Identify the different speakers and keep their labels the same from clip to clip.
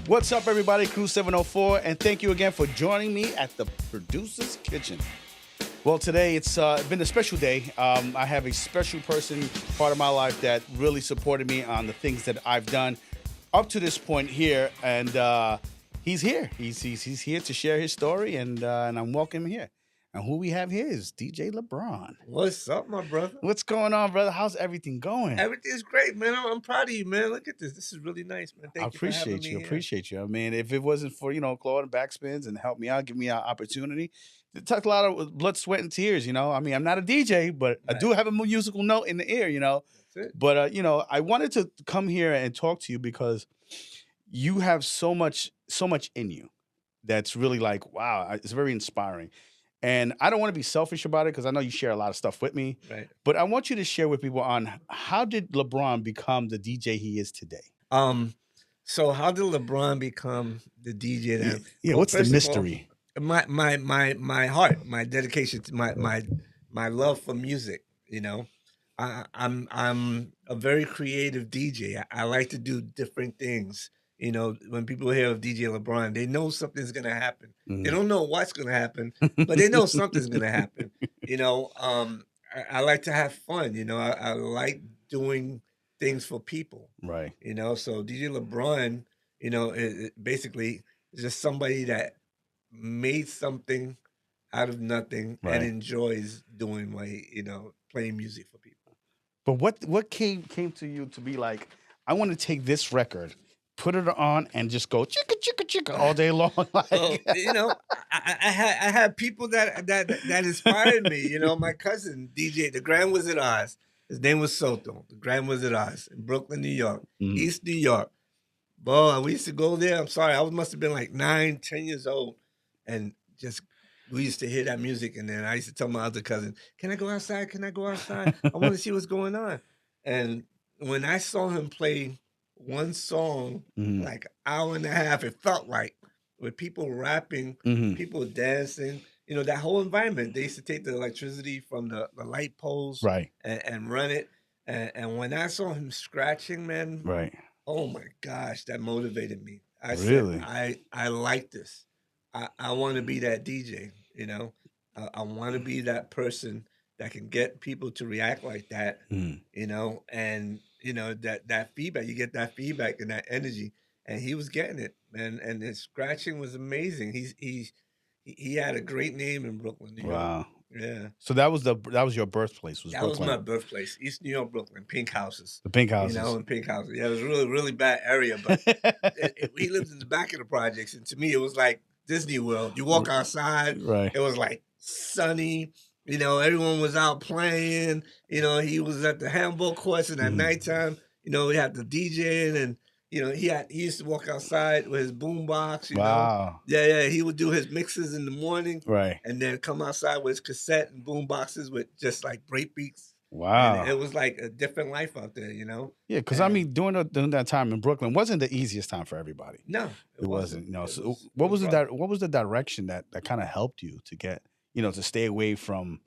Speaker 1: What's up, everybody? Crew 704, and thank you again for joining me at the Producer's Kitchen. Well, today it's been a special day. I have a special person, part of my life, that really supported me on the things that I've done up to this point here, and he's here. He's here to share his story, and I'm welcoming him here. And who we have here is DJ Lebron.
Speaker 2: What's up, my brother?
Speaker 1: What's going on, brother? How's everything going?
Speaker 2: Everything's great, man. I'm proud of you, man. Look at this. This is really nice, man.
Speaker 1: I
Speaker 2: Thank you for having
Speaker 1: appreciate
Speaker 2: me
Speaker 1: you.
Speaker 2: here.
Speaker 1: Appreciate you. I mean, if it wasn't for, Claude and Backspins and help me out, give me an opportunity, it took a lot of blood, sweat, and tears, I mean, I'm not a DJ, but I do have a musical note in the ear,
Speaker 2: That's it.
Speaker 1: But, I wanted to come here and talk to you because you have so much in you that's really like, wow, it's very inspiring. And I don't want to be selfish about it because I know you share a lot of stuff with me.
Speaker 2: Right.
Speaker 1: But I want you to share with people on how did LeBron become the DJ he is today?
Speaker 2: So how did LeBron become the DJ that?
Speaker 1: Yeah, what's the
Speaker 2: first of all,
Speaker 1: mystery?
Speaker 2: my heart, my dedication to my love for music. I'm a very creative DJ. I like to do different things. When people hear of DJ LeBron, they know something's gonna happen. They don't know what's gonna happen, but they know something's gonna happen. I like to have fun. I like doing things for people.
Speaker 1: Right.
Speaker 2: So DJ LeBron, basically is just somebody that made something out of nothing
Speaker 1: Right.
Speaker 2: and enjoys doing playing music for people.
Speaker 1: But what came to you to be like, I want to take this record, put it on, and just go chicka chicka chicka all day long?
Speaker 2: Well,
Speaker 1: Like,
Speaker 2: I had people that inspired me. My cousin DJ, the Grand Wizard Oz. His name was Soto, the Grand Wizard Oz in Brooklyn, New York, East New York. Boy, we used to go there. I'm sorry, I must have been like 9, 10 years old, and just we used to hear that music. And then I used to tell my other cousin, "Can I go outside? Can I go outside? I want to see what's going on." And when I saw him play one song,
Speaker 1: Mhm.
Speaker 2: like an hour and a half, it felt like with people rapping,
Speaker 1: Mhm.
Speaker 2: people dancing, that whole environment. They used to take the electricity from the light poles
Speaker 1: Right.
Speaker 2: and run it. And when I saw him scratching, man,
Speaker 1: Right.
Speaker 2: oh my gosh, that motivated me. I
Speaker 1: Really?
Speaker 2: said, I like this. I want to be that DJ, I want to be that person that can get people to react like that,
Speaker 1: Mm.
Speaker 2: and that feedback. You get that feedback and that energy, and he was getting it, man. And his scratching was amazing. He had a great name in Brooklyn, New York.
Speaker 1: Wow.
Speaker 2: Yeah,
Speaker 1: So that was your birthplace, was
Speaker 2: that was
Speaker 1: Brooklyn.
Speaker 2: my birthplace, East New York, Brooklyn, Pink Houses.
Speaker 1: The Pink Houses.
Speaker 2: In Pink Houses. Yeah, it was a really, really bad area, but we lived in the back of the projects, and to me, it was like Disney World. You walk outside,
Speaker 1: Right.
Speaker 2: it was like sunny. Everyone was out playing. He was at the handball courts, and at nighttime, we had the DJ, and he used to walk outside with his boombox.
Speaker 1: Wow.
Speaker 2: Yeah, he would do his mixes in the morning,
Speaker 1: Right.
Speaker 2: and then come outside with his cassette and boom boxes with just like breakbeats.
Speaker 1: Wow.
Speaker 2: And it was like a different life out there,
Speaker 1: Yeah, because I mean, during that time in Brooklyn wasn't the easiest time for everybody.
Speaker 2: No,
Speaker 1: it wasn't.
Speaker 2: It
Speaker 1: So
Speaker 2: was-
Speaker 1: what
Speaker 2: it
Speaker 1: was
Speaker 2: rough.
Speaker 1: what was the direction that kind of helped you to get, to stay away from,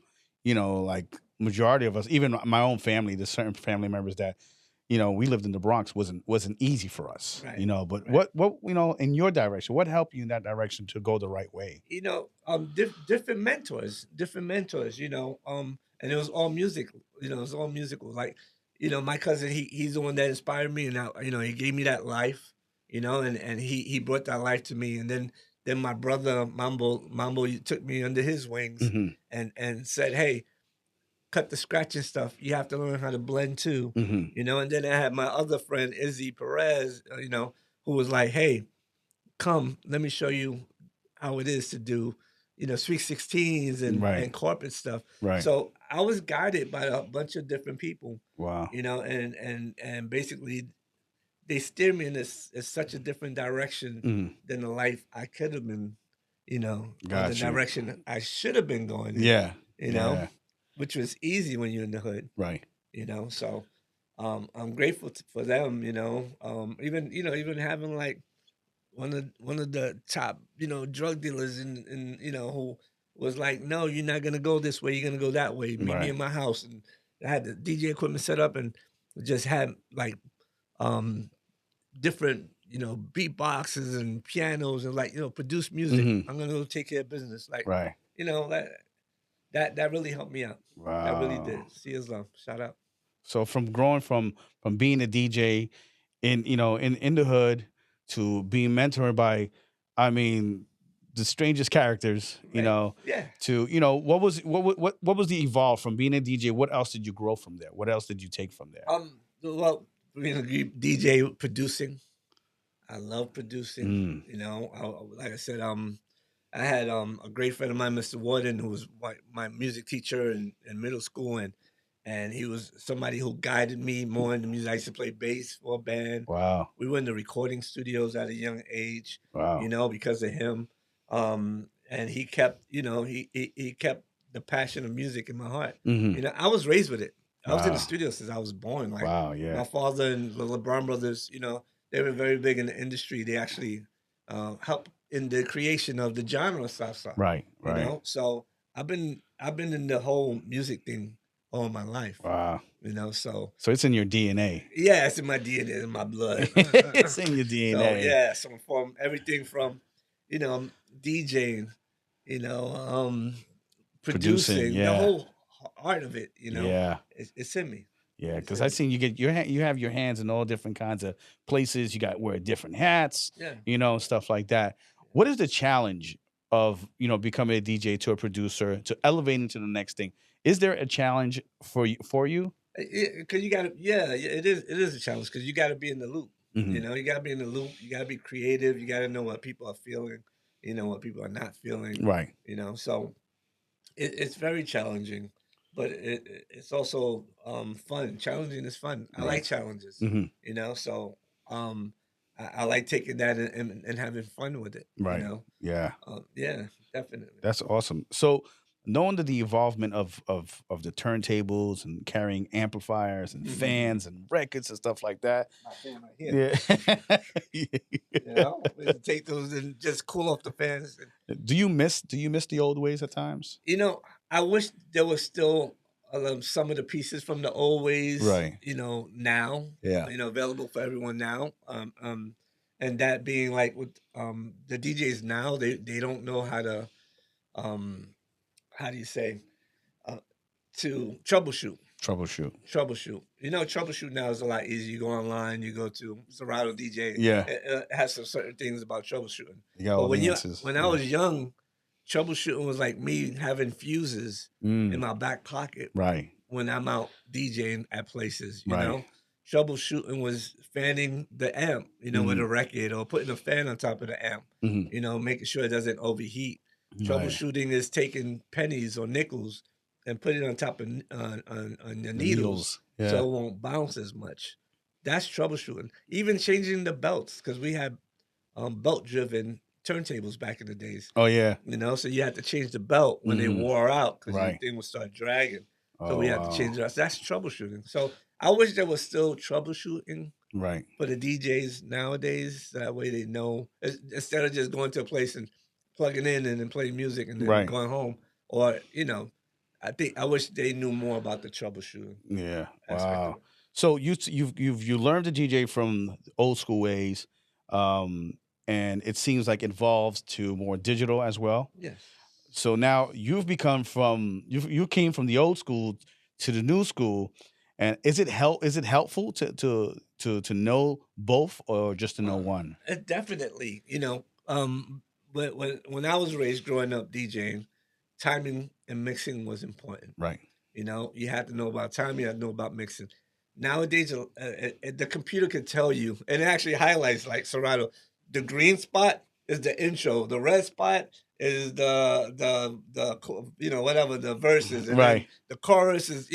Speaker 1: like majority of us, even my own family, there's certain family members that, we lived in the Bronx wasn't easy for us,
Speaker 2: Right,
Speaker 1: but
Speaker 2: right.
Speaker 1: what in your direction, what helped you in that direction to go the right way?
Speaker 2: Different mentors, and it was all music. It was all musical. Like, my cousin, he's the one that inspired me, and now, he gave me that life, and he brought that life to me. And then my brother Mambo took me under his wings
Speaker 1: Mhm.
Speaker 2: and said, "Hey, cut the scratching stuff. You have to learn how to blend too."
Speaker 1: Mhm.
Speaker 2: And then I had my other friend Izzy Perez, who was like, "Hey, come, let me show you how it is to do, Sweet 16s
Speaker 1: Right.
Speaker 2: and corporate stuff."
Speaker 1: Right.
Speaker 2: So I was guided by a bunch of different people,
Speaker 1: Wow.
Speaker 2: and basically they steered me in such a different direction
Speaker 1: Mhm.
Speaker 2: than the life I could have been, or
Speaker 1: Got
Speaker 2: the
Speaker 1: you.
Speaker 2: direction I should have been going in,
Speaker 1: Yeah.
Speaker 2: you know, which was easy when you're in the hood,
Speaker 1: Right.
Speaker 2: So I'm grateful for them, even having like one of the top, drug dealers in who was like, "No, you're not gonna go this way, you're gonna go that way. Meet me
Speaker 1: Right.
Speaker 2: in my house." And I had the DJ equipment set up and just had like different, beatboxes and pianos and like produce music.
Speaker 1: Hmm.
Speaker 2: I'm gonna go take care of business. Like
Speaker 1: Right.
Speaker 2: that really helped me out. That really
Speaker 1: Wow.
Speaker 2: did. See Islam. Shout out.
Speaker 1: So from growing from being a DJ in in the hood to being mentored by, I mean, the strangest characters,
Speaker 2: Right. Yeah.
Speaker 1: to what was the evolve from being a DJ? What else did you grow from there? What else did you take from there?
Speaker 2: Well, being a DJ producing, I love producing.
Speaker 1: Mm,
Speaker 2: Like I said, I had a great friend of mine, Mr. Warden, who was my music teacher in middle school, and he was somebody who guided me more into music. I used to play bass for a band.
Speaker 1: wow.
Speaker 2: We were in the recording studios at a young age,
Speaker 1: Wow.
Speaker 2: because of him. And he kept, he kept the passion of music in my heart.
Speaker 1: Hmm.
Speaker 2: I was raised with it. I was in the
Speaker 1: Wow.
Speaker 2: studio since I was born. Like
Speaker 1: Wow. Yeah.
Speaker 2: my father and the Lebron brothers, they were very big in the industry. They actually helped in the creation of the genre salsa.
Speaker 1: Right. Right.
Speaker 2: So I've been in the whole music thing all my life.
Speaker 1: Wow.
Speaker 2: So
Speaker 1: So it's in your DNA.
Speaker 2: yeah, it's in my DNA, in my blood.
Speaker 1: It's in your
Speaker 2: So
Speaker 1: DNA.
Speaker 2: yeah, so from everything from, you know, DJing, you know, um,
Speaker 1: Producing.
Speaker 2: producing, the
Speaker 1: Yeah.
Speaker 2: whole art of it,
Speaker 1: Yeah.
Speaker 2: it's in me.
Speaker 1: Yeah,
Speaker 2: It's
Speaker 1: because
Speaker 2: in
Speaker 1: I
Speaker 2: me.
Speaker 1: seen you get you have your hands in all different kinds of places. You got wear different hats,
Speaker 2: Yeah.
Speaker 1: stuff like that. What is the challenge of becoming a DJ to a producer to elevating to the next thing? Is there a challenge for you?
Speaker 2: Because you got to, yeah, it is a challenge because you got to be in the loop.
Speaker 1: Hmm.
Speaker 2: You got to be in the loop. You got to be creative. You got to know what people are feeling. What people are not feeling.
Speaker 1: Right.
Speaker 2: So it's very challenging, but it's also fun. Challenging is fun. I
Speaker 1: Right.
Speaker 2: like challenges.
Speaker 1: Hmm.
Speaker 2: So I like taking that and having fun with it.
Speaker 1: Right. Yeah.
Speaker 2: Yeah, definitely.
Speaker 1: That's awesome. So knowing the involvement of the turntables and carrying amplifiers and fans and records and stuff like that.
Speaker 2: My fan right here.
Speaker 1: Yeah.
Speaker 2: We used to take those and just cool off the fans.
Speaker 1: Do you miss the old ways at times?
Speaker 2: I wish there was still some of the pieces from the old ways,
Speaker 1: Right.
Speaker 2: now,
Speaker 1: Yeah.
Speaker 2: available for everyone now. And that being like with the DJs now, they don't know how to um, how do you say uh, to troubleshoot.
Speaker 1: Troubleshoot.
Speaker 2: Troubleshoot now is a lot easier. You go online, you go to Serato DJ.
Speaker 1: Yeah.
Speaker 2: It has some certain things about troubleshooting.
Speaker 1: You got
Speaker 2: But
Speaker 1: all the answers.
Speaker 2: when I was young, troubleshooting was like me having fuses in my back pocket
Speaker 1: Right.
Speaker 2: when I'm out DJing at places.
Speaker 1: Right.
Speaker 2: Troubleshooting was fanning the amp, with a record or putting a fan on top of the amp.
Speaker 1: Hmm.
Speaker 2: Making sure it doesn't overheat.
Speaker 1: Right.
Speaker 2: Troubleshooting is taking pennies or nickels and put it on top of on the
Speaker 1: The
Speaker 2: needles
Speaker 1: Yeah.
Speaker 2: so it won't bounce as much. That's troubleshooting. Even changing the belts because we had belt driven turntables back in the days.
Speaker 1: Oh yeah.
Speaker 2: So you had to change the belt when they wore out because
Speaker 1: Right.
Speaker 2: the thing would start dragging. So
Speaker 1: Oh
Speaker 2: we had to
Speaker 1: wow.
Speaker 2: change it out. So that's troubleshooting. So I wish there was still troubleshooting
Speaker 1: Right.
Speaker 2: for the DJs nowadays. That way they know instead of just going to a place and plugging in and then playing music and then
Speaker 1: Right.
Speaker 2: going home. Or, I wish they knew more about the troubleshooting
Speaker 1: Yeah.
Speaker 2: aspect of
Speaker 1: Wow.
Speaker 2: it.
Speaker 1: So you learned to DJ from old school ways, um, and it seems like it evolves to more digital as well.
Speaker 2: Yes.
Speaker 1: So now you came from the old school to the new school, and is it helpful to know both or just to know one?
Speaker 2: Definitely. When I was raised growing up DJing, timing and mixing was important.
Speaker 1: Right.
Speaker 2: You had to know about time. You had to know about mixing. Nowadays, the computer can tell you, and it actually highlights like Serato. The green spot is the intro. The red spot is the whatever the verses, and then
Speaker 1: Right.
Speaker 2: the chorus is.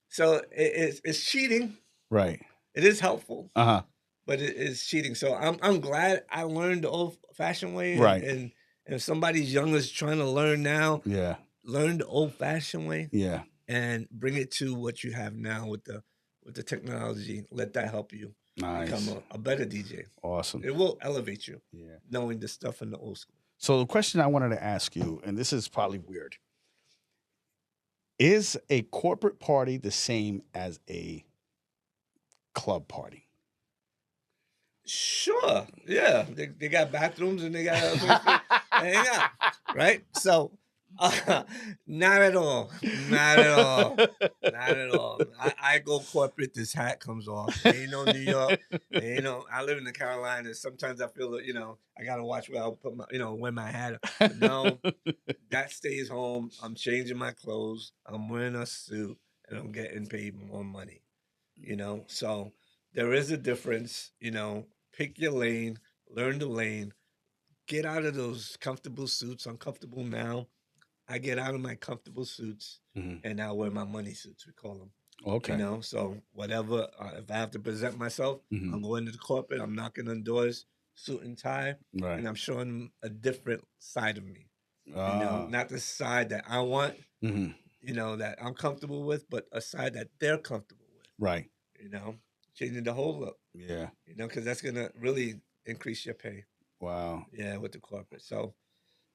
Speaker 2: So it's cheating.
Speaker 1: Right.
Speaker 2: It is helpful,
Speaker 1: Uh huh.
Speaker 2: but it is cheating. So I'm glad I learned the old fashioned way,
Speaker 1: Right.
Speaker 2: and if somebody's young is trying to learn now,
Speaker 1: Yeah.
Speaker 2: learn the old fashioned way
Speaker 1: Yeah.
Speaker 2: and bring it to what you have now with the technology. Let that help you become
Speaker 1: Nice.
Speaker 2: a better DJ.
Speaker 1: Awesome.
Speaker 2: It will elevate you
Speaker 1: Yeah.
Speaker 2: knowing the stuff in the old school.
Speaker 1: So the question I wanted to ask you, and this is probably weird, is a corporate party the same as a club party?
Speaker 2: Sure. Yeah. They got bathrooms and they got a place to hang out. Right? So not at all. Not at all. Not at all. I go corporate, this hat comes off. Ain't no New York. Ain't no I live in the Carolinas. Sometimes I feel that, I gotta watch where I'll put my, wear my hat. But no, that stays home. I'm changing my clothes. I'm wearing a suit and I'm getting paid more money. So there is a difference. Pick your lane, learn the lane, get out of those comfortable suits. I'm comfortable now. I get out of my comfortable suits
Speaker 1: Mhm.
Speaker 2: and I wear my money suits, we call them.
Speaker 1: Okay.
Speaker 2: So whatever, if I have to present myself,
Speaker 1: Mhm.
Speaker 2: I'm going to the corporate, I'm knocking on doors, suit and tie,
Speaker 1: Right.
Speaker 2: and I'm showing them a different side of me.
Speaker 1: Ah.
Speaker 2: Not the side that I want,
Speaker 1: Mhm.
Speaker 2: that I'm comfortable with, but a side that they're comfortable with,
Speaker 1: Right.
Speaker 2: you know, changing the whole look,
Speaker 1: Yeah.
Speaker 2: because that's going to really increase your pay.
Speaker 1: Wow.
Speaker 2: Yeah, with the corporate. So,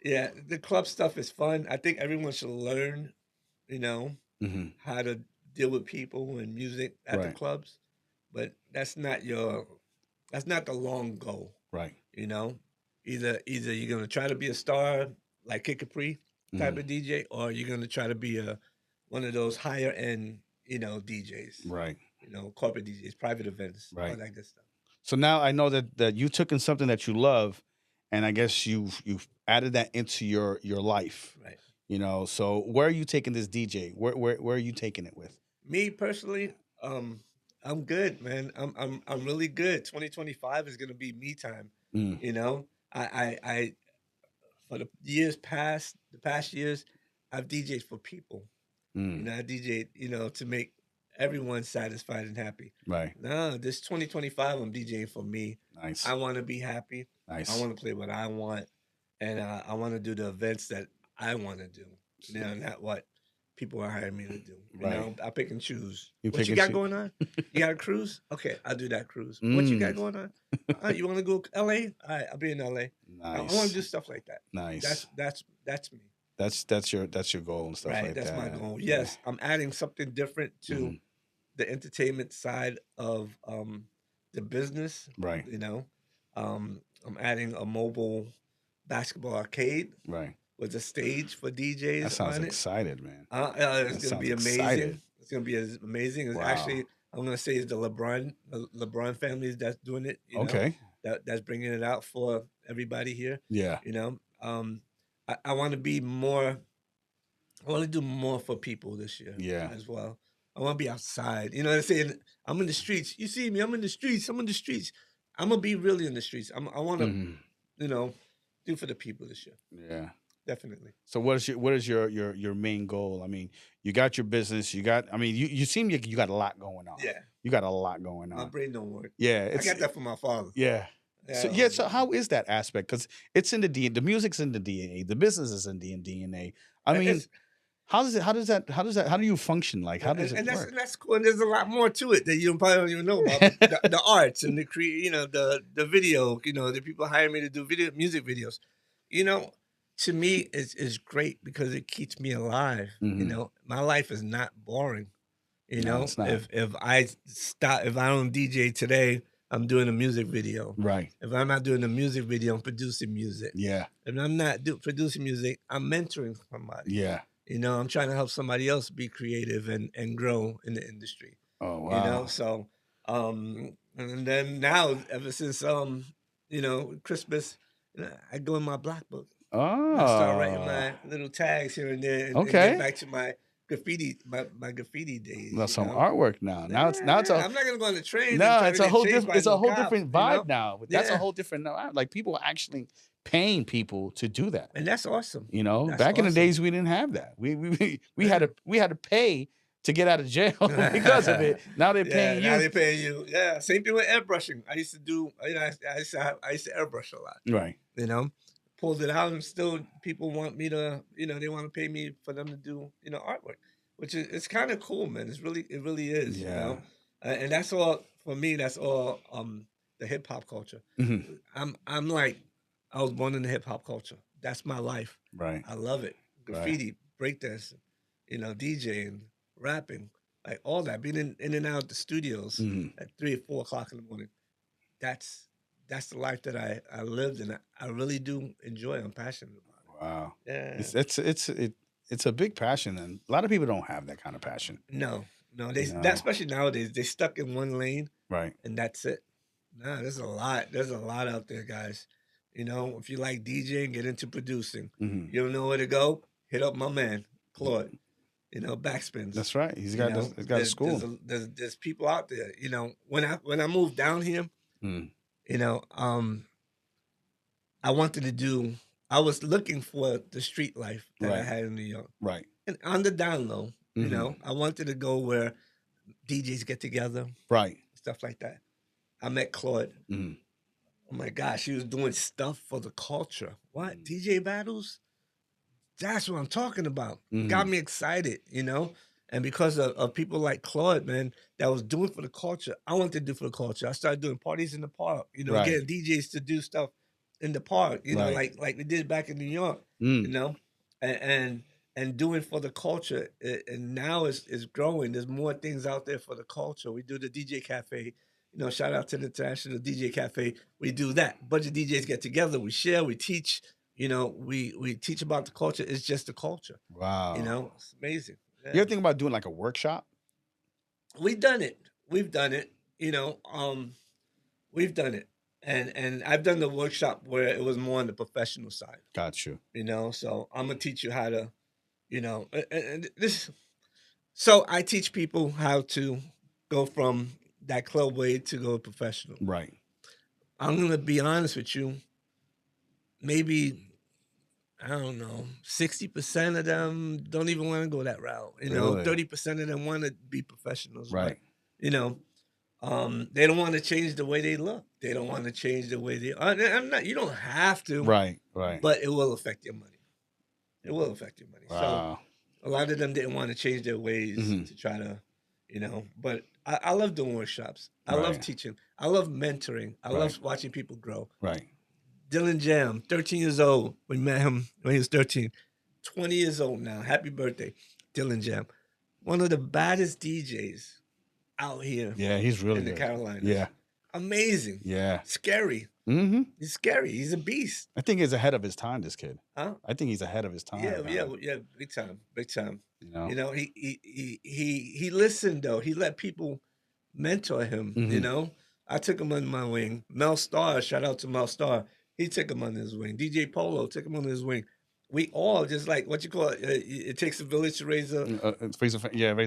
Speaker 2: yeah, the club stuff is fun. I think everyone should learn, you know,
Speaker 1: Mhm.
Speaker 2: how to deal with people and music at the
Speaker 1: Right.
Speaker 2: clubs, but that's not the long goal,
Speaker 1: Right.
Speaker 2: you know. Either you're gonna try to be a star like Kid Capri type
Speaker 1: Mhm.
Speaker 2: of DJ, or you're gonna try to be a one of those higher end, DJs,
Speaker 1: Right.
Speaker 2: corporate DJs, private events, all
Speaker 1: Right.
Speaker 2: that good stuff.
Speaker 1: So now I know that you took in something that you love, and I guess you've added that into your life.
Speaker 2: Right.
Speaker 1: So where are you taking this DJ? Where are you taking it with?
Speaker 2: Me personally, I'm good, man. I'm really good. 2025 is gonna be me time.
Speaker 1: Mm.
Speaker 2: You know, I for the past years, I've DJed for people.
Speaker 1: Mm.
Speaker 2: I DJed, to make everyone satisfied and happy.
Speaker 1: Right.
Speaker 2: No, this 2025, I'm DJing for me.
Speaker 1: Nice.
Speaker 2: I want to be happy. I
Speaker 1: Nice.
Speaker 2: want to play what I want, and I want to do the events that I want to do. Not what people are hiring me to do.
Speaker 1: Right.
Speaker 2: I pick and choose.
Speaker 1: You
Speaker 2: What
Speaker 1: pick
Speaker 2: you
Speaker 1: and
Speaker 2: got
Speaker 1: choose.
Speaker 2: going on? You got a cruise? Okay, I'll do that cruise. What you got
Speaker 1: Mm.
Speaker 2: going on? You want to go LA? All right, I'll be in LA. I want to
Speaker 1: Nice.
Speaker 2: do stuff like that.
Speaker 1: Nice.
Speaker 2: That's me.
Speaker 1: That's your goal and stuff
Speaker 2: Right.
Speaker 1: like
Speaker 2: That's my
Speaker 1: that.
Speaker 2: goal.
Speaker 1: Yeah.
Speaker 2: Yes, I'm adding something different to
Speaker 1: Mhm.
Speaker 2: the entertainment side of the business.
Speaker 1: Right.
Speaker 2: I'm adding a mobile basketball arcade
Speaker 1: Right.
Speaker 2: with a stage for
Speaker 1: That
Speaker 2: DJs
Speaker 1: sounds
Speaker 2: on it.
Speaker 1: excited, man.
Speaker 2: It's
Speaker 1: That
Speaker 2: going to
Speaker 1: sounds
Speaker 2: be
Speaker 1: excited.
Speaker 2: amazing. It's going to be amazing. It's
Speaker 1: Wow.
Speaker 2: actually, I'm going to say it's the LeBron family that's doing it.
Speaker 1: Okay.
Speaker 2: That's bringing it out for everybody here.
Speaker 1: Yeah.
Speaker 2: I want to be more. I want to do more for people this year
Speaker 1: Yeah.
Speaker 2: as well. I want to be outside. They're saying I'm in the streets. You see me? I'm in the streets. I'm in the streets. I'm gonna be really in the streets. I want to,
Speaker 1: Mhm.
Speaker 2: do for the people this year.
Speaker 1: Yeah.
Speaker 2: Definitely.
Speaker 1: So what is your main goal? I mean, you got your business, you seem like you got a lot going on.
Speaker 2: Yeah.
Speaker 1: You got a lot going
Speaker 2: My
Speaker 1: on.
Speaker 2: brain don't work.
Speaker 1: Yeah,
Speaker 2: I got that from my father.
Speaker 1: yeah. So
Speaker 2: Yeah.
Speaker 1: yeah, so how is that aspect? Because it's in the music's in the DNA, the business is in the DNA. I mean,
Speaker 2: It's,
Speaker 1: how do you function? Like, how does
Speaker 2: and,
Speaker 1: it
Speaker 2: and that's
Speaker 1: work?
Speaker 2: and that's cool. And there's a lot more to it that you probably don't even know about. But the arts and the video. The people hire me to do music videos. You know, to me, is great because it keeps me alive.
Speaker 1: Mhm.
Speaker 2: My life is not boring.
Speaker 1: No, it's not.
Speaker 2: If I don't DJ today, I'm doing a music video.
Speaker 1: Right.
Speaker 2: If I'm not doing a music video, I'm producing music.
Speaker 1: Yeah.
Speaker 2: If I'm not producing music, I'm mentoring somebody.
Speaker 1: Yeah.
Speaker 2: I'm trying to help somebody else be creative and grow in the industry.
Speaker 1: Oh, wow.
Speaker 2: So and then now ever since Christmas, I go in my black book. I start writing
Speaker 1: Oh.
Speaker 2: my little tags here and there and get
Speaker 1: Okay.
Speaker 2: back to my graffiti days.
Speaker 1: That's some artwork now. Now it's a
Speaker 2: I'm not gonna go on the trains and
Speaker 1: no,
Speaker 2: try to
Speaker 1: it's a
Speaker 2: get
Speaker 1: whole
Speaker 2: chased
Speaker 1: different
Speaker 2: by
Speaker 1: it's a
Speaker 2: no
Speaker 1: whole
Speaker 2: cop,
Speaker 1: different vibe now. That's a
Speaker 2: Yeah,
Speaker 1: whole different like people are actually paying people to do that.
Speaker 2: and that's awesome. That's
Speaker 1: Back in the
Speaker 2: awesome.
Speaker 1: days we didn't have that. We had
Speaker 2: Yeah.
Speaker 1: to pay to get out of jail because of it. Now they're
Speaker 2: Yeah,
Speaker 1: paying
Speaker 2: now
Speaker 1: you.
Speaker 2: they're paying you. Yeah, same thing with airbrushing. I used to do. I used to airbrush a lot.
Speaker 1: Right.
Speaker 2: Pulled it out, and still people want me to. They want to pay me for them to do artwork, which is it's kind of cool, man. It really is.
Speaker 1: Yeah.
Speaker 2: And that's all for me. That's all the hip hop culture.
Speaker 1: Mhm.
Speaker 2: I'm like I was born in the hip hop culture. That's my life.
Speaker 1: Right.
Speaker 2: I love it.
Speaker 1: Right.
Speaker 2: Graffiti, breakdancing, DJing, rapping, like all that. Being in and out of the studios
Speaker 1: Mhm.
Speaker 2: at 3 or 4 o'clock in the morning. That's that's the life that I lived, and I really do enjoy. I'm passionate about
Speaker 1: Wow.
Speaker 2: it. Yeah.
Speaker 1: It's a big passion, and a lot of people don't have that kind of passion.
Speaker 2: No, no,
Speaker 1: You
Speaker 2: that
Speaker 1: know.
Speaker 2: especially nowadays, they stuck in one lane
Speaker 1: Right.
Speaker 2: and that's it. Nah, there's a lot. There's a lot out there, guys. You know, if you like DJing, get into producing.
Speaker 1: Hmm.
Speaker 2: You don't know where to go, hit up my man, Claude. You know, backspins.
Speaker 1: That's right. He's
Speaker 2: You
Speaker 1: got
Speaker 2: know,
Speaker 1: he's got a school.
Speaker 2: there's people out there. You know, when I moved down here,
Speaker 1: Mm.
Speaker 2: you know, I wanted to do. I was looking for the street life that I
Speaker 1: Right.
Speaker 2: had in New York,
Speaker 1: Right.
Speaker 2: and on the down low, you
Speaker 1: Hmm.
Speaker 2: know, I wanted to go where DJs get together,
Speaker 1: Right.
Speaker 2: stuff like that. I met Claude.
Speaker 1: Hmm.
Speaker 2: Oh my gosh, he was doing stuff for the culture. What? DJ battles? That's what I'm talking about. Got
Speaker 1: Hmm.
Speaker 2: me excited, you know? And because of people like Claude, man, that was doing for the culture, I wanted to do for the culture. I started doing parties in the park, you know,
Speaker 1: Right.
Speaker 2: getting DJs to do stuff in the park, you know,
Speaker 1: Right.
Speaker 2: like we did back in New York, you
Speaker 1: Mm.
Speaker 2: know, and and doing for the culture. And now it's growing. There's more things out there for the culture. We do the DJ cafe. You know, shout out to the International DJ Cafe. We do that. A bunch of DJs get together. We share. We teach. You know, we teach about the culture. It's just the culture. You
Speaker 1: Wow.
Speaker 2: know, it's amazing.
Speaker 1: You
Speaker 2: Yeah,
Speaker 1: ever think about doing like a workshop?
Speaker 2: we've done it. We've done it. You know, we've done it, and I've done the workshop where it was more on the professional side.
Speaker 1: Got you.
Speaker 2: You know, so I'm gonna teach you how to, you know, and this. So I teach people how to go from that club way to go professional.
Speaker 1: Right.
Speaker 2: I'm gonna be honest with you. Maybe I don't know, 60% of them don't even want to go that route. You know,
Speaker 1: Really.
Speaker 2: 30% of them want to be professionals, but
Speaker 1: Right.
Speaker 2: you know, they don't want to change the way they look. They don't want to change the way they are. I'm not. You don't have to,
Speaker 1: Right. Right.
Speaker 2: but it will affect your money. It will affect your money. So
Speaker 1: Wow.
Speaker 2: a lot of them didn't want to change their ways
Speaker 1: Hmm.
Speaker 2: to try to, you know. But I love doing workshops. I love
Speaker 1: Right.
Speaker 2: teaching. I love mentoring. I
Speaker 1: Right.
Speaker 2: love watching people grow.
Speaker 1: Right.
Speaker 2: Dylan Jam, 13 years old. We met him when he was 13. 20 years old now. Happy birthday, Dylan Jam. One of the baddest DJs out here
Speaker 1: Yeah, he's really
Speaker 2: in the
Speaker 1: good.
Speaker 2: Carolinas.
Speaker 1: Yeah.
Speaker 2: Amazing.
Speaker 1: Yeah.
Speaker 2: Scary.
Speaker 1: Hmm.
Speaker 2: He's scary. He's a beast.
Speaker 1: I think he's ahead of his time. This kid.
Speaker 2: Huh?
Speaker 1: I think he's ahead of his time.
Speaker 2: Yeah, yeah,
Speaker 1: kinda.
Speaker 2: yeah. Big time. Big time.
Speaker 1: You know.
Speaker 2: You know, he listened though. He let people mentor him. You
Speaker 1: Hmm.
Speaker 2: know, I took him under my wing. Mel Starr, shout out to Mel Starr. He took him under his wing. DJ Polo took him under his wing. We all just like what you call it. It takes a village to raise a
Speaker 1: Raise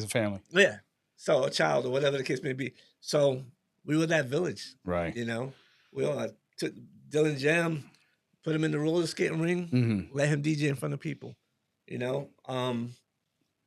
Speaker 1: a family.
Speaker 2: yeah, so a child or whatever the case may be. So we were that village.
Speaker 1: Right.
Speaker 2: You know, we all took Dylan Jam, put him in the roller skating ring,
Speaker 1: Hmm.
Speaker 2: let him DJ in front of people. You know,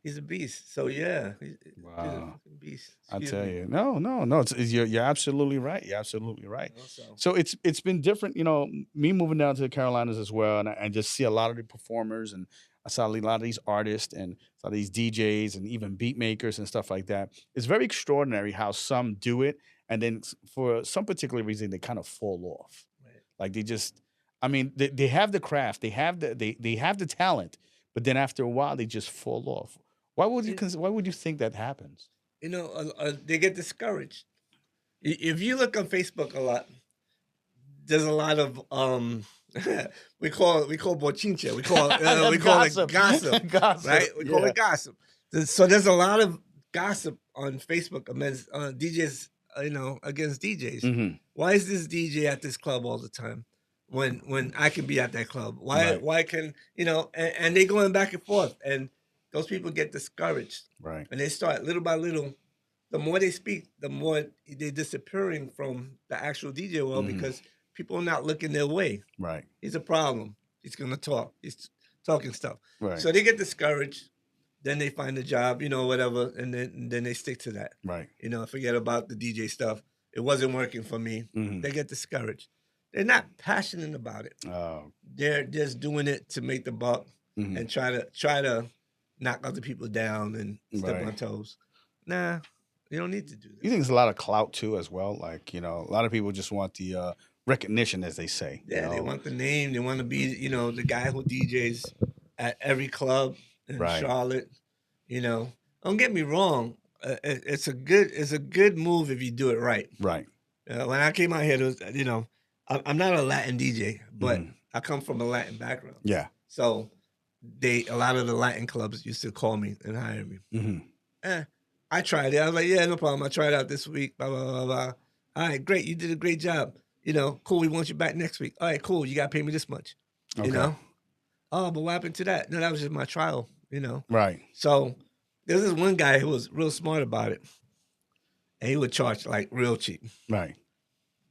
Speaker 2: he's a beast. So yeah, he's a
Speaker 1: Wow.
Speaker 2: fucking beast.
Speaker 1: I
Speaker 2: Excuse
Speaker 1: tell
Speaker 2: me.
Speaker 1: you, no. You're absolutely right. You're absolutely right.
Speaker 2: You know, so
Speaker 1: So it's been different, you know. Me moving down to the Carolinas as well, and I just see a lot of the performers, and I saw a lot of these artists, and saw these DJs, and even beat makers and stuff like that. It's very extraordinary how some do it, and then for some particular reason they kind of fall off.
Speaker 2: right.
Speaker 1: Like they just, I mean, they have the craft, they have the talent, but then after a while they just fall off. Why would you think that happens?
Speaker 2: You know, they get discouraged. If you look on Facebook a lot, there's a lot of we call bochinche. We call we call it gossip,
Speaker 1: Gossip,
Speaker 2: right? We call
Speaker 1: yeah.
Speaker 2: it gossip. So there's a lot of gossip on Facebook amongst DJs, you know, against DJs.
Speaker 1: Mhm.
Speaker 2: Why is this DJ at this club all the time? When I can be at that club?
Speaker 1: Right.
Speaker 2: Why can you know? And they going back and forth, and those people get discouraged,
Speaker 1: Right.
Speaker 2: and they start little by little. The more they speak, the more they're disappearing from the actual DJ world
Speaker 1: Mhm.
Speaker 2: because people are not looking their way.
Speaker 1: Right.
Speaker 2: He's a problem. He's gonna talk. He's talking stuff.
Speaker 1: Right.
Speaker 2: So they get discouraged. Then they find a job, you know, whatever, and then they stick to that.
Speaker 1: Right.
Speaker 2: You know, forget about the DJ stuff. It wasn't working for me.
Speaker 1: Mhm.
Speaker 2: They get discouraged. They're not passionate about it.
Speaker 1: Oh.
Speaker 2: They're just doing it to make the buck
Speaker 1: Mhm.
Speaker 2: and try to knock other people down and step
Speaker 1: Right.
Speaker 2: on toes. Nah, you don't need to do
Speaker 1: You
Speaker 2: that.
Speaker 1: think there's a lot of clout too, as well? Like, you know, a lot of people just want the recognition, as they say.
Speaker 2: Yeah, they
Speaker 1: know?
Speaker 2: want the name. They want to be, you know, the guy who DJs at every club in
Speaker 1: Right.
Speaker 2: Charlotte. You know, don't get me wrong. It's a good move if you do it right.
Speaker 1: Right.
Speaker 2: When I came out here, there was, you know, I'm not a Latin DJ, but
Speaker 1: Mhm.
Speaker 2: I come from a Latin background.
Speaker 1: Yeah.
Speaker 2: So a lot of the Latin clubs used to call me and hire me.
Speaker 1: Mhm.
Speaker 2: Eh, I tried it. I was like, yeah, no problem. I tried out this week. Blah blah blah blah. All right, great. You did a great job. You know, cool. We want you back next week. All right, cool. You got to pay me this much. You
Speaker 1: Okay.
Speaker 2: know. Oh, but what happened to that? No, that was just my trial. You know.
Speaker 1: Right.
Speaker 2: So there's this one guy who was real smart about it, and he would charge like real cheap.
Speaker 1: Right.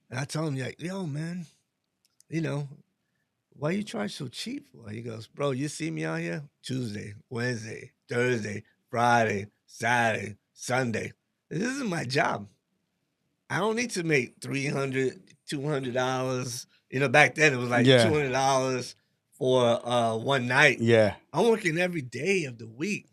Speaker 2: And I told him like, yo, man, you know, why you charge so cheap for? He goes, bro, you see me out here Tuesday, Wednesday, Thursday, Friday, Saturday, Sunday. This isn't my job. I don't need to make $300, $200. You know, back then it was like
Speaker 1: Yeah.
Speaker 2: $200 for one night.
Speaker 1: Yeah.
Speaker 2: I'm working every day of the week.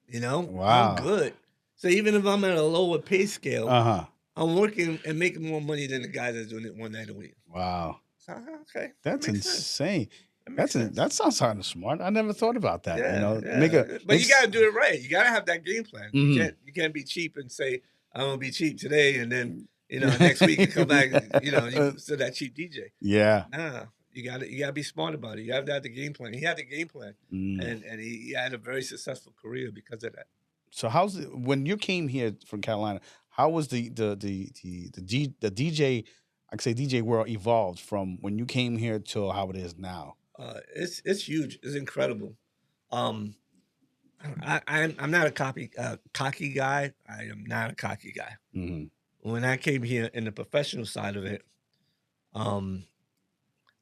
Speaker 2: You know, I'm
Speaker 1: Wow.
Speaker 2: good. So even if I'm at a lower pay scale,
Speaker 1: Uh-huh.
Speaker 2: I'm working and making more money than the guy that's doing it one night a week.
Speaker 1: Wow.
Speaker 2: So okay, that
Speaker 1: That's
Speaker 2: makes sense.
Speaker 1: insane.
Speaker 2: That makes sense.
Speaker 1: That sounds kind of smart. I never thought about that.
Speaker 2: Yeah,
Speaker 1: You know,
Speaker 2: yeah. But you got to do it right. You got to have that game plan.
Speaker 1: Mhm.
Speaker 2: You can't be cheap and say I'm gonna be cheap today, and then next week you come back. You still that cheap DJ.
Speaker 1: Yeah.
Speaker 2: Nah, you gotta be smart about it. You have to have the game plan. He had the game plan,
Speaker 1: Mm.
Speaker 2: and he had a very successful career because of that.
Speaker 1: So how's it when you came here from Carolina? How was the DJ? I could say DJ world evolved from when you came here to how it is now.
Speaker 2: It's huge. It's incredible. Um, I'm not a cocky guy. I am not a cocky guy.
Speaker 1: Hmm.
Speaker 2: When I came here in the professional side of it, um,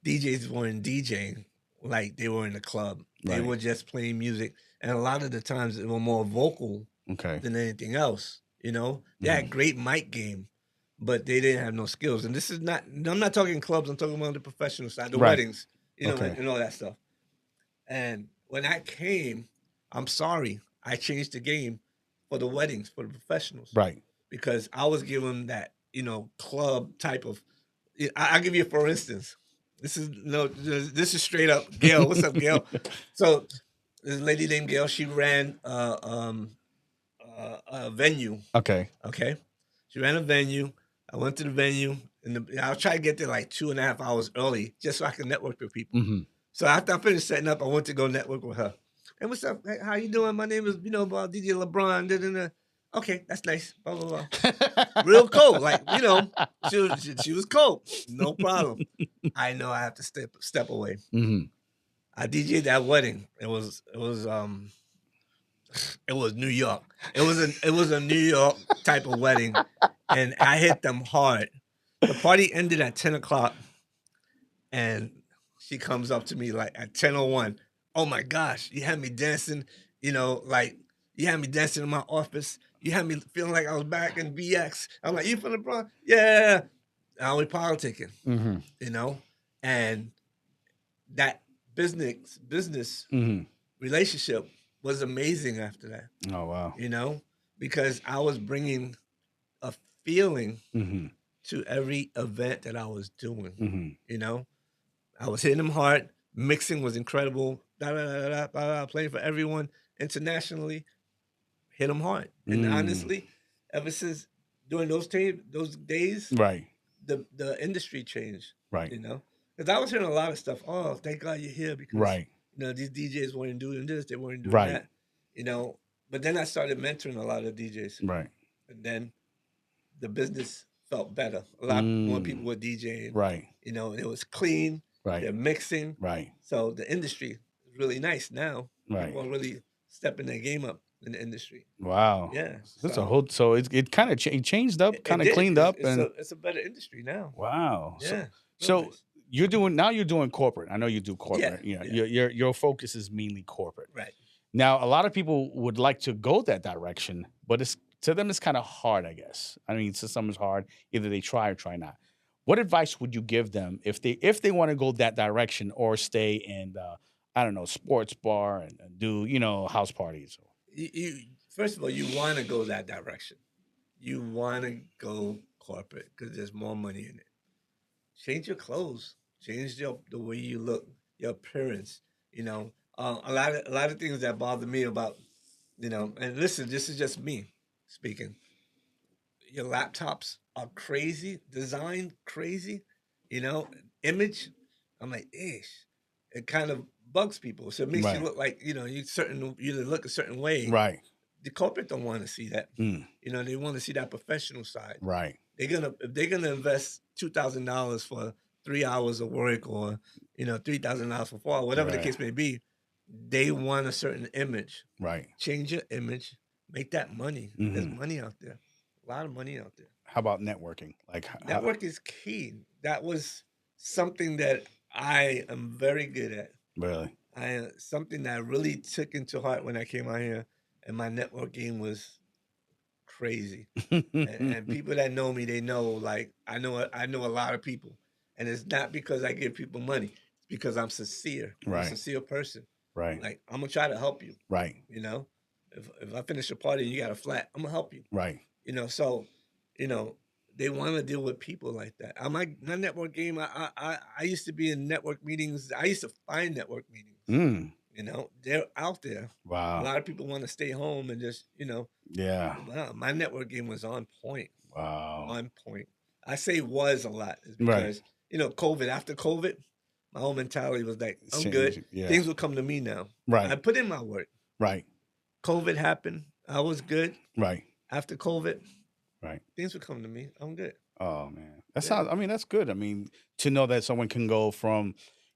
Speaker 2: DJs weren't DJing like they were in the club. They
Speaker 1: Right.
Speaker 2: were just playing music, and a lot of the times they were more vocal
Speaker 1: Okay.
Speaker 2: than anything else. They had great mic game, but they didn't have no skills. And this is not. I'm not talking clubs. I'm talking about the professional side, the
Speaker 1: Right.
Speaker 2: weddings,
Speaker 1: Okay.
Speaker 2: and all that stuff. And when I came, I'm sorry, I changed the game for the weddings for the professionals
Speaker 1: Right.
Speaker 2: because I was given that club type of. I'll give you for instance. This is straight up Gail. What's up, Gail? So this lady named Gail, she ran a venue.
Speaker 1: Okay.
Speaker 2: Okay, she ran a venue. I went to the venue, and I was trying to get there like 2.5 hours early just so I could network with people.
Speaker 1: Hmm.
Speaker 2: So after I finished setting up, I went to go network with her. Hey, what's up? Hey, how you doing? My name is DJ Lebron. Da, da, da. Okay, that's nice. Blah blah blah. Real cool. Like she was cool. No problem. I know I have to step away.
Speaker 1: Hmm.
Speaker 2: I DJ'd that wedding. It was New York. It was a New York type of wedding, and I hit them hard. The party ended at 10 o'clock, and she comes up to me like at 10:01. Oh my gosh, you had me dancing. Like you had me dancing in my office. You had me feeling like I was back in BX. I'm like, you from the Bronx? Yeah. I was politicking.
Speaker 1: Hmm.
Speaker 2: And that business
Speaker 1: Hmm.
Speaker 2: relationship was amazing after that.
Speaker 1: Oh wow.
Speaker 2: Because I was bringing a feeling
Speaker 1: Hmm.
Speaker 2: to every event that I was doing.
Speaker 1: Hmm.
Speaker 2: I was hitting them hard. Mixing was incredible. Da, da, da, da, da, da, playing for everyone internationally. Hit them hard. And honestly, ever since during those days,
Speaker 1: Right.
Speaker 2: the industry changed.
Speaker 1: Right.
Speaker 2: Because I was hearing a lot of stuff. Oh, thank God you're here because
Speaker 1: Right.
Speaker 2: these DJs weren't doing this, they weren't doing
Speaker 1: Right.
Speaker 2: that. But then I started mentoring a lot of DJs,
Speaker 1: Right.
Speaker 2: and then the business felt better. A lot more people were DJing.
Speaker 1: Right.
Speaker 2: It was clean.
Speaker 1: Right.
Speaker 2: They're mixing.
Speaker 1: Right.
Speaker 2: So the industry is really nice now.
Speaker 1: Right.
Speaker 2: People are really stepping their game up in the industry.
Speaker 1: Wow.
Speaker 2: Yeah.
Speaker 1: That's a whole. So it kind of changed up, kind of cleaned up, and
Speaker 2: it's a better industry now.
Speaker 1: wow.
Speaker 2: Yeah.
Speaker 1: So
Speaker 2: nice.
Speaker 1: you're doing corporate. I know you do corporate.
Speaker 2: Yeah,
Speaker 1: Your focus is mainly corporate.
Speaker 2: Right.
Speaker 1: Now, a lot of people would like to go that direction, but to them it's kind of hard, I guess. I mean, to some it's hard. Either they try or try not. What advice would you give them if they want to go that direction or stay in I don't know, sports bar and do house parties?
Speaker 2: First of all, you want to go that direction. You want to go corporate because there's more money in it. Change your clothes. Change the way you look, your appearance. A lot of things that bother me about And listen, this is just me speaking. Your laptops are crazy, designed crazy. You know, image, I'm like, ish. It kind of bugs people. So it makes you
Speaker 1: Right.
Speaker 2: look like, you look a certain way.
Speaker 1: Right.
Speaker 2: The corporate don't want to see that.
Speaker 1: Mm.
Speaker 2: They want to see that professional side.
Speaker 1: Right.
Speaker 2: If they're gonna invest $2,000 for 3 hours of work, or $3,000 for 4 hours, whatever the
Speaker 1: Right.
Speaker 2: case may be, they want a certain image.
Speaker 1: Right.
Speaker 2: Change your image, make that money. There's
Speaker 1: Mhm.
Speaker 2: money out there, a lot of money out there.
Speaker 1: How about networking? Like
Speaker 2: Network is key. That was something that I am very good at.
Speaker 1: really?
Speaker 2: Something that I really took into heart when I came out here, and my network game was crazy. And people that know me, they know, like, I know a lot of people, and it's not because I give people money. It's because I'm sincere. I'm a
Speaker 1: Right.
Speaker 2: sincere person.
Speaker 1: Right.
Speaker 2: Like, I'm gonna try to help you.
Speaker 1: Right.
Speaker 2: If I finish a party and you got a flat, I'm gonna help you.
Speaker 1: Right.
Speaker 2: So, they want to deal with people like that. My network game. I used to be in network meetings. I used to find network meetings.
Speaker 1: Mm.
Speaker 2: They're out there. A
Speaker 1: Wow.
Speaker 2: lot of people want to stay home and just,
Speaker 1: Yeah.
Speaker 2: wow, my network game was on point.
Speaker 1: Wow.
Speaker 2: On point. I say was a lot is
Speaker 1: Right.
Speaker 2: because, COVID, after COVID, my whole mentality was like, I'm
Speaker 1: Change
Speaker 2: good.
Speaker 1: it, yeah.
Speaker 2: Things will come to me now.
Speaker 1: Right.
Speaker 2: I put in my work.
Speaker 1: Right.
Speaker 2: COVID happened. I was good.
Speaker 1: Right.
Speaker 2: After COVID,
Speaker 1: Right.
Speaker 2: things will come to me. I'm good.
Speaker 1: Oh man, that
Speaker 2: Yeah.
Speaker 1: sounds. I mean, that's good. I mean, to know that someone can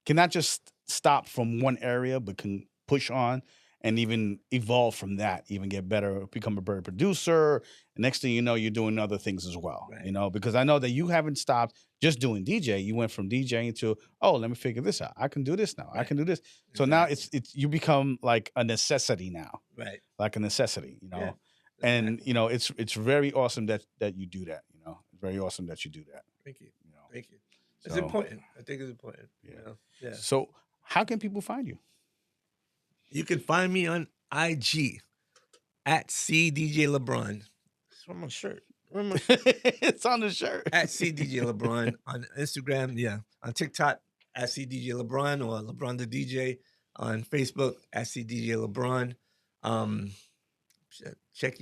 Speaker 1: can not just stop from one area, but can push on and even evolve from that, even get better, become a better producer. Next thing you know, you're doing other things as well.
Speaker 2: Right.
Speaker 1: Because I know that you haven't stopped just doing DJ. You went from DJing to, oh, let me figure this out. I can do this now. I
Speaker 2: Right.
Speaker 1: can do this. So now
Speaker 2: Exactly.
Speaker 1: it's you become like a necessity now,
Speaker 2: Right.
Speaker 1: like a necessity.
Speaker 2: Yeah.
Speaker 1: And
Speaker 2: Exactly.
Speaker 1: it's very awesome that you do that. It's very awesome that you do that.
Speaker 2: Thank you.
Speaker 1: You know.
Speaker 2: Thank you. It's
Speaker 1: So
Speaker 2: important. I think it's important.
Speaker 1: yeah.
Speaker 2: Yeah.
Speaker 1: So how can people find you?
Speaker 2: You can find me on IG at CDJ Lebron. It's on my shirt.
Speaker 1: It's on the shirt.
Speaker 2: At CDJ Lebron on Instagram. Yeah. On TikTok at CDJ Lebron, or LeBron the DJ. On Facebook at CDJ Lebron. Check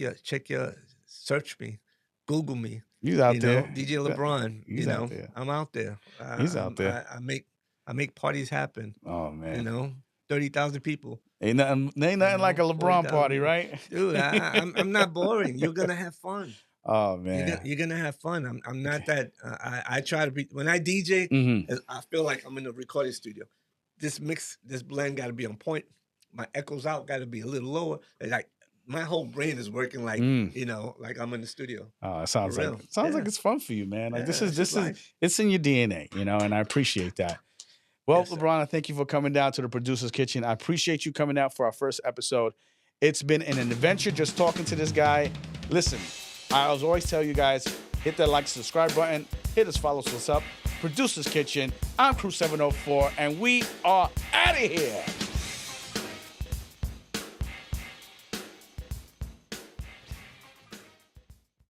Speaker 2: your search me, Google me.
Speaker 1: He's out there.
Speaker 2: DJ LeBron.
Speaker 1: He's out there.
Speaker 2: I'm out there.
Speaker 1: He's out there.
Speaker 2: I make parties happen.
Speaker 1: Oh man.
Speaker 2: 30,000 people.
Speaker 1: Ain't nothing like a LeBron
Speaker 2: 40,000
Speaker 1: party,
Speaker 2: people.
Speaker 1: right?
Speaker 2: Dude, I'm not boring. You're gonna have fun.
Speaker 1: Oh man.
Speaker 2: You're gonna have fun. I'm not that. I try to be, when I DJ.
Speaker 1: Mhm.
Speaker 2: I feel like I'm in a recording studio. This blend got to be on point. My echoes out got to be a little lower. Like, my whole brain is working like like I'm in the studio.
Speaker 1: Oh, it sounds
Speaker 2: For
Speaker 1: like
Speaker 2: real.
Speaker 1: it's fun for you, man. Like
Speaker 2: Yeah,
Speaker 1: this
Speaker 2: it's
Speaker 1: is
Speaker 2: just life.
Speaker 1: it's in your DNA, and I appreciate that. Well,
Speaker 2: Yes, sir.
Speaker 1: LeBron, I thank you for coming down to the Producer's Kitchen. I appreciate you coming out for our first episode. It's been an adventure just talking to this guy. Listen, I always tell you guys, hit that like, subscribe button, hit us, follow us up. Producer's Kitchen. I'm Crew 704, and we are out of here.